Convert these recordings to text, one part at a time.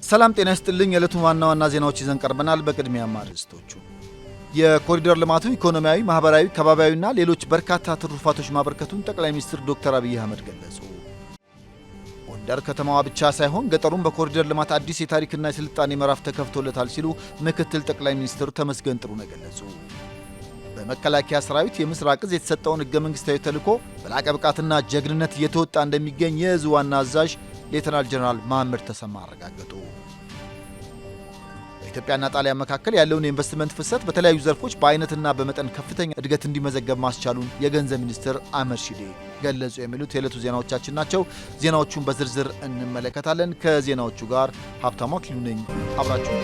ሰላም ጤና ይስጥልኝ። የዕለቱ ዋና ዜናዎች ይዘን ቀርበናል። በቅድሚያ ማርዕስቶቹ የኮሪደር ልማቱ ኢኮኖሚያዊ፣ ማህበራዊ፣ ከባቢያዊና ሌሎች በርካታ ትሩፋቶች ማበርከቱን ጠቅላይ ሚኒስትር ዶክተር አብይ አህመድ ገለጹ። ጎንደር ከተማዋ ብቻ ሳይሆን ገጠሩን በኮሪደር ልማት አዲስ የታሪክና የስልጣኔ ምዕራፍ ተከፍቶለታል ሲሉ ምክትል ጠቅላይ ሚኒስትር ተመስገን ጥሩነህ ገለጹ። በመከላከያ ሰራዊት የምስራቅ እዝ የተሰጠውን ህገ መንግስታዊ ተልዕኮ በላቀ ብቃትና ጀግንነት እየተወጣ እንደሚገኝ የእዙ ዋና አዛዥ ሌተናል ጀነራል መሐመድ ተሰማ አረጋገጡ። በኢትዮጵያና ጣሊያን መካከል ያለውን የኢንቨስትመንት ፍሰት በተለያዩ ዘርፎች በአይነትና በመጠን ከፍተኛ እድገት እንዲመዘገብ ማስቻሉን የገንዘብ ሚኒስትር አህመድ ሺዴ ገለጹ። የሚሉት የዕለቱ ዜናዎቻችን ናቸው። ዜናዎቹን በዝርዝር እንመለከታለን። ከዜናዎቹ ጋር ሀብታሙ አክሊሉ ነኝ። አብራችሁ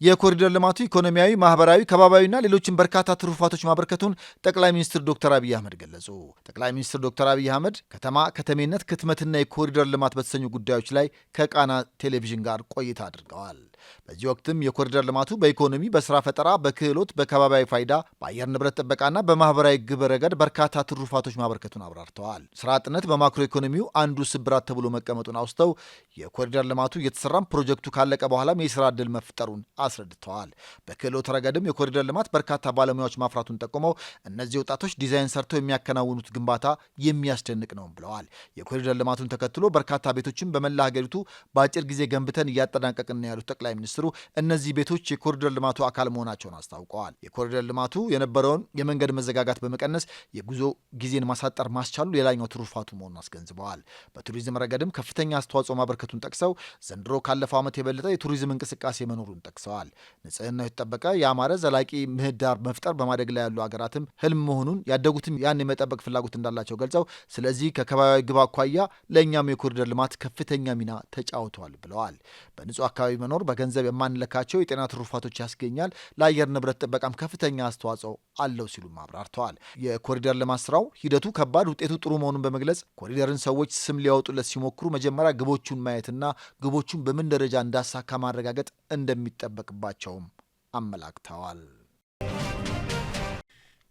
የኮሪደር ልማቱ ኢኮኖሚያዊ፣ ማህበራዊ፣ ከባቢያዊና ሌሎችን በርካታ ትሩፋቶች ማበርከቱን ጠቅላይ ሚኒስትር ዶክተር አብይ አህመድ ገለጹ። ጠቅላይ ሚኒስትር ዶክተር አብይ አህመድ ከተማ፣ ከተሜነት፣ ክትመትና የኮሪደር ልማት በተሰኙ ጉዳዮች ላይ ከቃና ቴሌቪዥን ጋር ቆይታ አድርገዋል። በዚህ ወቅትም የኮሪደር ልማቱ በኢኮኖሚ፣ በስራ ፈጠራ፣ በክህሎት፣ በከባቢያዊ ፋይዳ፣ በአየር ንብረት ጥበቃና በማህበራዊ ግብ ረገድ በርካታ ትሩፋቶች ማበርከቱን አብራርተዋል። ስራ አጥነት በማክሮ ኢኮኖሚው አንዱ ስብራት ተብሎ መቀመጡን አውስተው የኮሪደር ልማቱ እየተሰራም ፕሮጀክቱ ካለቀ በኋላም የስራ ዕድል መፍጠሩን አስረድተዋል። በክህሎት ረገድም የኮሪደር ልማት በርካታ ባለሙያዎች ማፍራቱን ጠቁመው እነዚህ ወጣቶች ዲዛይን ሰርተው የሚያከናውኑት ግንባታ የሚያስደንቅ ነው ብለዋል። የኮሪደር ልማቱን ተከትሎ በርካታ ቤቶችን በመላ ሀገሪቱ በአጭር ጊዜ ገንብተን እያጠናቀቅን ያሉት ጠቅላይ ሚኒስትሩ እነዚህ ቤቶች የኮሪደር ልማቱ አካል መሆናቸውን አስታውቀዋል። የኮሪደር ልማቱ የነበረውን የመንገድ መዘጋጋት በመቀነስ የጉዞ ጊዜን ማሳጠር ማስቻሉ ሌላኛው ትሩፋቱ መሆኑን አስገንዝበዋል። በቱሪዝም ረገድም ከፍተኛ አስተዋጽኦ ማበርከቱን ጠቅሰው ዘንድሮ ካለፈው ዓመት የበለጠ የቱሪዝም እንቅስቃሴ መኖሩን ጠቅሰዋል። ንጽህናው የተጠበቀ የአማረ ዘላቂ ምህዳር መፍጠር በማደግ ላይ ያሉ ሀገራትም ህልም መሆኑን ያደጉትም ያን የመጠበቅ ፍላጎት እንዳላቸው ገልጸው ስለዚህ ከከባቢያዊ ግብ አኳያ ለእኛም የኮሪደር ልማት ከፍተኛ ሚና ተጫውተዋል ብለዋል። በንጹህ አካባቢ መኖር በገንዘብ የማንለካቸው የጤና ትሩፋቶች ያስገኛል፣ ለአየር ንብረት ጥበቃም ከፍተኛ አስተዋጽኦ አለው ሲሉም አብራርተዋል። የኮሪደር ልማት ስራው ሂደቱ ከባድ፣ ውጤቱ ጥሩ መሆኑን በመግለጽ ኮሪደርን ሰዎች ስም ሊያወጡለት ሲሞክሩ መጀመሪያ ግቦቹን ማየትና ግቦቹን በምን ደረጃ እንዳሳካ ማረጋገጥ እንደሚጠበቅባቸውም አመላክተዋል።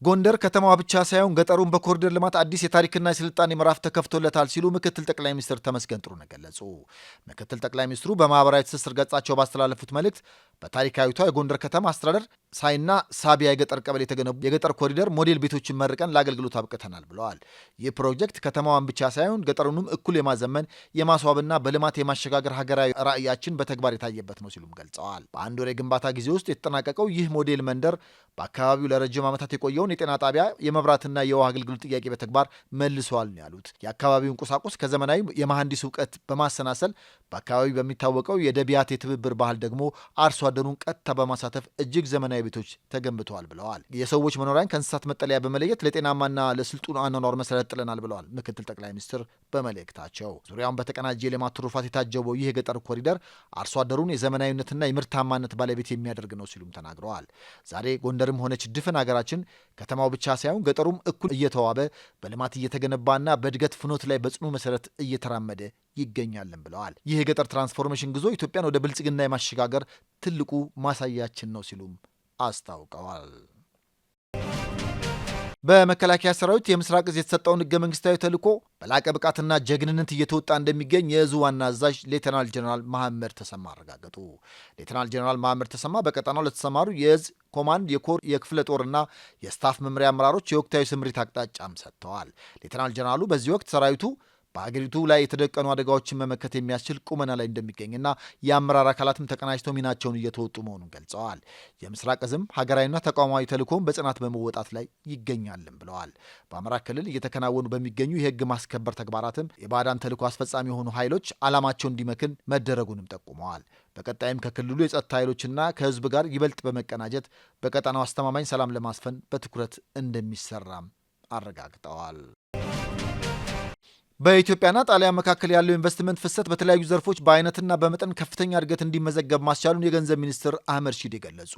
ጎንደር ከተማዋ ብቻ ሳይሆን ገጠሩን በኮሪደር ልማት አዲስ የታሪክና የስልጣኔ ምዕራፍ ተከፍቶለታል ሲሉ ምክትል ጠቅላይ ሚኒስትር ተመስገን ጥሩነህ ገለጹ። ምክትል ጠቅላይ ሚኒስትሩ በማህበራዊ ትስስር ገጻቸው ባስተላለፉት መልእክት በታሪካዊቷ የጎንደር ከተማ አስተዳደር ሳይና ሳቢያ የገጠር ቀበሌ የተገነቡ የገጠር ኮሪደር ሞዴል ቤቶችን መርቀን ለአገልግሎት አብቅተናል ብለዋል። ይህ ፕሮጀክት ከተማዋን ብቻ ሳይሆን ገጠሩንም እኩል የማዘመን የማስዋብና በልማት የማሸጋገር ሀገራዊ ራዕያችን በተግባር የታየበት ነው ሲሉም ገልጸዋል። በአንድ ወር የግንባታ ጊዜ ውስጥ የተጠናቀቀው ይህ ሞዴል መንደር በአካባቢው ለረጅም ዓመታት የቆየውን የጤና ጣቢያ፣ የመብራትና የውሃ አገልግሎት ጥያቄ በተግባር መልሰዋል ነው ያሉት። የአካባቢውን ቁሳቁስ ከዘመናዊ የመሐንዲስ እውቀት በማሰናሰል በአካባቢው በሚታወቀው የደቢያት የትብብር ባህል ደግሞ አርሶ አደሩን ቀጥታ በማሳተፍ እጅግ ዘመናዊ ቤቶች ተገንብተዋል ብለዋል። የሰዎች መኖሪያን ከእንስሳት መጠለያ በመለየት ለጤናማና ለስልጡን አኗኗር መሰረት ጥለናል ብለዋል ምክትል ጠቅላይ ሚኒስትር በመልእክታቸው። ዙሪያውን በተቀናጀ የልማት ትሩፋት የታጀበው ይህ የገጠር ኮሪደር አርሶ አደሩን የዘመናዊነትና የምርታማነት ባለቤት የሚያደርግ ነው ሲሉም ተናግረዋል። ዛሬ ጎንደርም ሆነች ድፍን ሀገራችን ከተማው ብቻ ሳይሆን ገጠሩም እኩል እየተዋበ በልማት እየተገነባና በእድገት ፍኖት ላይ በጽኑ መሰረት እየተራመደ ይገኛልን ብለዋል። ይህ የገጠር ትራንስፎርሜሽን ጉዞ ኢትዮጵያን ወደ ብልጽግና የማሸጋገር ትልቁ ማሳያችን ነው ሲሉም አስታውቀዋል። በመከላከያ ሰራዊት የምስራቅ እዝ የተሰጠውን ህገ መንግስታዊ ተልዕኮ በላቀ ብቃትና ጀግንነት እየተወጣ እንደሚገኝ የእዙ ዋና አዛዥ ሌተናል ጀነራል መሐመድ ተሰማ አረጋገጡ። ሌተናል ጀነራል መሐመድ ተሰማ በቀጠናው ለተሰማሩ የእዝ ኮማንድ፣ የኮር፣ የክፍለ ጦርና የስታፍ መምሪያ አመራሮች የወቅታዊ ስምሪት አቅጣጫም ሰጥተዋል። ሌተናል ጀነራሉ በዚህ ወቅት ሰራዊቱ በሀገሪቱ ላይ የተደቀኑ አደጋዎችን መመከት የሚያስችል ቁመና ላይ እንደሚገኝና የአመራር አካላትም ተቀናጅተው ሚናቸውን እየተወጡ መሆኑን ገልጸዋል። የምስራቅ እዝም ሀገራዊና ተቋማዊ ተልዕኮውን በጽናት በመወጣት ላይ ይገኛልም ብለዋል። በአማራ ክልል እየተከናወኑ በሚገኙ የህግ ማስከበር ተግባራትም የባዕዳን ተልዕኮ አስፈጻሚ የሆኑ ኃይሎች ዓላማቸው እንዲመክን መደረጉንም ጠቁመዋል። በቀጣይም ከክልሉ የጸጥታ ኃይሎችና ከህዝብ ጋር ይበልጥ በመቀናጀት በቀጠናው አስተማማኝ ሰላም ለማስፈን በትኩረት እንደሚሰራም አረጋግጠዋል። በኢትዮጵያና ጣሊያን መካከል ያለው ኢንቨስትመንት ፍሰት በተለያዩ ዘርፎች በአይነትና በመጠን ከፍተኛ እድገት እንዲመዘገብ ማስቻሉን የገንዘብ ሚኒስትር አህመድ ሺዴ ገለጹ።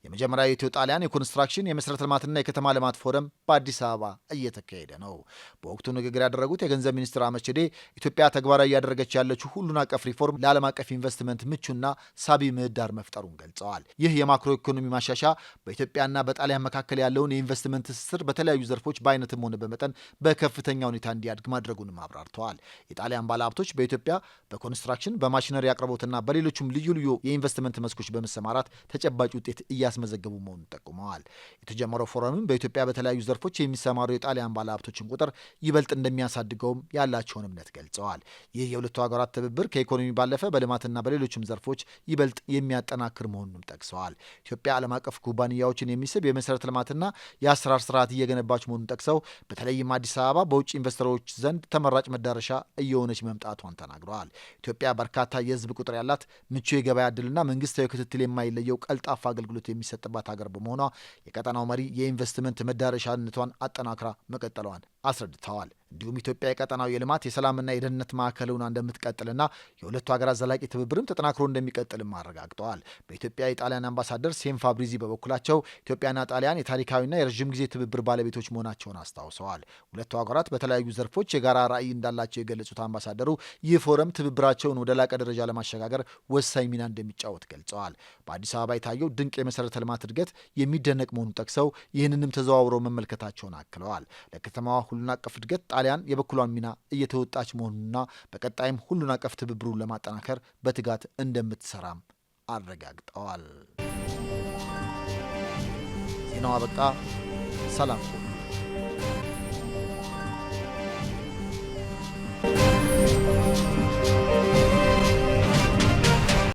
የመጀመሪያው የኢትዮ ጣሊያን የኮንስትራክሽን የመሰረተ ልማትና የከተማ ልማት ፎረም በአዲስ አበባ እየተካሄደ ነው። በወቅቱ ንግግር ያደረጉት የገንዘብ ሚኒስትር አህመድ ሺዴ ኢትዮጵያ ተግባራዊ እያደረገች ያለችው ሁሉን አቀፍ ሪፎርም ለዓለም አቀፍ ኢንቨስትመንት ምቹና ሳቢ ምህዳር መፍጠሩን ገልጸዋል። ይህ የማክሮ ኢኮኖሚ ማሻሻያ በኢትዮጵያና በጣሊያን መካከል ያለውን የኢንቨስትመንት ትስስር በተለያዩ ዘርፎች በአይነትም ሆነ በመጠን በከፍተኛ ሁኔታ እንዲያድግ ማድረጉ ማድረጉንም አብራርተዋል። የጣሊያን ባለሀብቶች በኢትዮጵያ በኮንስትራክሽን በማሽነሪ አቅርቦትና በሌሎችም ልዩ ልዩ የኢንቨስትመንት መስኮች በመሰማራት ተጨባጭ ውጤት እያስመዘገቡ መሆኑን ጠቁመዋል። የተጀመረው ፎረምም በኢትዮጵያ በተለያዩ ዘርፎች የሚሰማሩ የጣሊያን ባለሀብቶችን ቁጥር ይበልጥ እንደሚያሳድገውም ያላቸውን እምነት ገልጸዋል። ይህ የሁለቱ ሀገራት ትብብር ከኢኮኖሚ ባለፈ በልማትና በሌሎችም ዘርፎች ይበልጥ የሚያጠናክር መሆኑንም ጠቅሰዋል። ኢትዮጵያ ዓለም አቀፍ ኩባንያዎችን የሚስብ የመሰረተ ልማትና የአሰራር ስርዓት እየገነባች መሆኑን ጠቅሰው በተለይም አዲስ አበባ በውጭ ኢንቨስተሮች ዘንድ ተመራጭ መዳረሻ እየሆነች መምጣቷን ተናግረዋል። ኢትዮጵያ በርካታ የህዝብ ቁጥር ያላት፣ ምቹ የገበያ ዕድልና መንግስታዊ ክትትል የማይለየው ቀልጣፋ አገልግሎት የሚሰጥባት ሀገር በመሆኗ የቀጠናው መሪ የኢንቨስትመንት መዳረሻነቷን አጠናክራ መቀጠሏን አስረድተዋል። እንዲሁም ኢትዮጵያ የቀጠናው የልማት የሰላምና የደህንነት ማዕከል ሆና እንደምትቀጥልና የሁለቱ ሀገራት ዘላቂ ትብብርም ተጠናክሮ እንደሚቀጥልም አረጋግጠዋል። በኢትዮጵያ የጣሊያን አምባሳደር ሴም ፋብሪዚ በበኩላቸው ኢትዮጵያና ጣሊያን የታሪካዊና የረዥም ጊዜ ትብብር ባለቤቶች መሆናቸውን አስታውሰዋል። ሁለቱ ሀገራት በተለያዩ ዘርፎች የጋራ ራዕይ እንዳላቸው የገለጹት አምባሳደሩ ይህ ፎረም ትብብራቸውን ወደ ላቀ ደረጃ ለማሸጋገር ወሳኝ ሚና እንደሚጫወት ገልጸዋል። በአዲስ አበባ የታየው ድንቅ የመሰረተ ልማት እድገት የሚደነቅ መሆኑን ጠቅሰው ይህንንም ተዘዋውረው መመልከታቸውን አክለዋል። ለከተማዋ ሁሉን አቀፍ እድገት ጣሊያን የበኩሏን ሚና እየተወጣች መሆኑንና በቀጣይም ሁሉን አቀፍ ትብብሩን ለማጠናከር በትጋት እንደምትሰራም አረጋግጠዋል። ዜናው አበቃ። ሰላም።